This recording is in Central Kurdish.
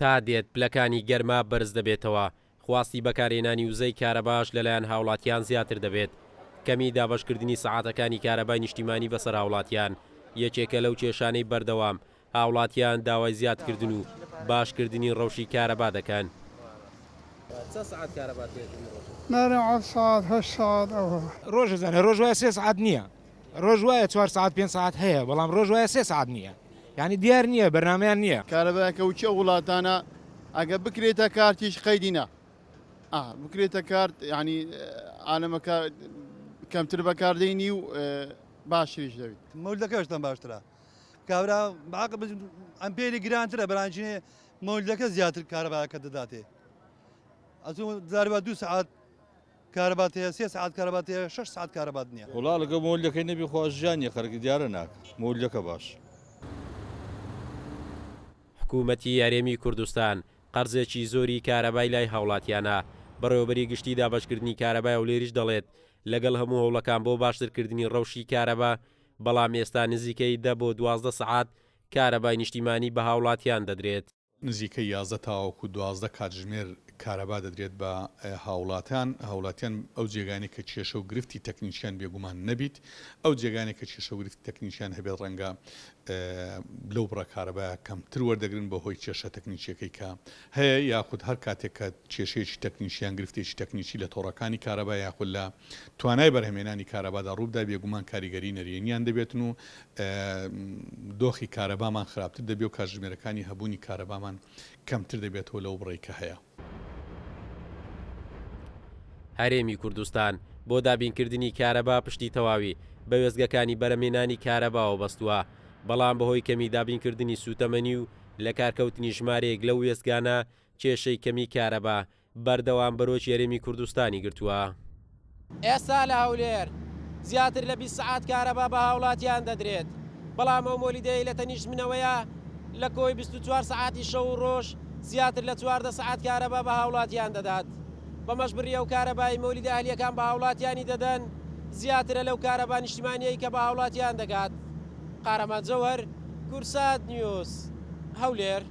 تا دێت پلەکانی گەرما بەرز دەبێتەوە. خواستی بەکارهێنانی وزەی کارەباش لەلایەن هاوڵاتیان زیاتر دەبێت. کەمی دابەشکردنی سەعاتەکانی کارەبای نیشتیمانی بەسەر هاوڵاتیان یەکێکە لەو کێشانەی بەردەوام هاوڵاتیان داوای زیادکردن و باشکردنی ڕەوشی کارەبا دەکەن. نارێ ساعت 8 ساعت ڕۆژ زانێ ڕۆژ وایە 3 ساعت نییە، ڕۆژ وایە 4 ساعت 5 ساعت هەیە، بەڵام ڕۆژ وایە 3 ساعت نییە، یعنی دیار نییە، بەرنامەیان نییە. کارەبایەکە و چە وڵاتانە ئەگە بکرێتە کارتیش قەیدینە بکرێتە کارت، ینی عالەمەکە کەمتر بەکاردەینی و باشریش دەوێت. مەولدەکەشتان باشترە کابرا ئەمپێری گرانترە بەرانچینێ مەولدەکە زیاتر کارەبایەکە دەداتێ. ئەزوو زاربا 2 ساعت کارەبات هەیە، 3 ساعت کارەبات هەیە، 6 ساعت کارەبات نییە. وڵا لەگە مۆلەکەی نەبی خۆشیانی خەرکی دیارە ناکە مۆلەکە باش. حکوومەتی یاریێمی کوردستان قەرزێکی زۆری کارەبای لای هاوڵاتیانە بەڕێوەبەری گشتی دابەشکردنی کارەبای و لێریش دەڵێت لەگەڵ هەموو هەوڵەکان بۆ باشترکردنی ڕەوشی کارەبا، بەڵام ئێستا نزیکەی 10 بۆ 12 سعات کارەبای نیشتیمانی بە هاوڵاتیان دەدرێت. نزیکەی 11 تاوەکو 12 کاتژمێر کارەبا دەدرێت بە هاوڵاتیان ئەو جێگانی کە کێشە و گرفتی تەکنیکیان بێگومان نەبیت، ئەو جێگانی کە کێشە و گرفتی تەکنیکیان هەبێت ڕەنگە لەو بڕە کارەبایە کەمتر وەردەگرن بە هۆی کێشە تەکنیکیەکەی کە هەیە، یاخود هەر کاتێک کە کێشەیەکی تەکنیکیان گرفتێکی تەکنیکی لە تۆڕەکانی کارەبا یاخود لە توانای بەرهەمێنانی کارەبادا ڕوودا بێگومان کاریگەری نەرێنیان دەبێتن و دۆخی کارەبامان خراپتر دەبێت و کاتژمێرەکانی هەبوونی کارەبامان کەمتر دەبێتەوە لەو بڕێی کە هەیە. هەرێمی کوردستان بۆ دابینکردنی کارەبا پشتی تەواوی بە وێزگەکانی بەرەمێنانی کارەباوە بەستووە، بەڵام بەهۆی کەمی دابینکردنی سوتەمەنی و لە کارکەوتنی ژمارەیەک لەو وێزگانە کێشەی کەمی کارەبا بەردەوام بەرۆکی هەرێمی کوردستانی گرتووە. ئێستا لە هەولێر زیاتر لە 20 سعات کارەبا بە هاوڵاتیان دەدرێت، بەڵام ئەو مۆلیدەی لە تەنیشتمنەوەیە لە کۆی 24 سعاتی شەو و ڕۆژ زیاتر لە 14 سعات کارەبا بە هاوڵاتیان دەدات. بەمەشبڕی ئەو کارەبای مۆلیدە ئەهلیەکان بە هاوڵاتیانی دەدەن زیاترە لەو کارەبا نیشتیمانیەی کە بە هاوڵاتیان دەگات. قارەمان جەوهەر، کورسات نیوز، هەولێر.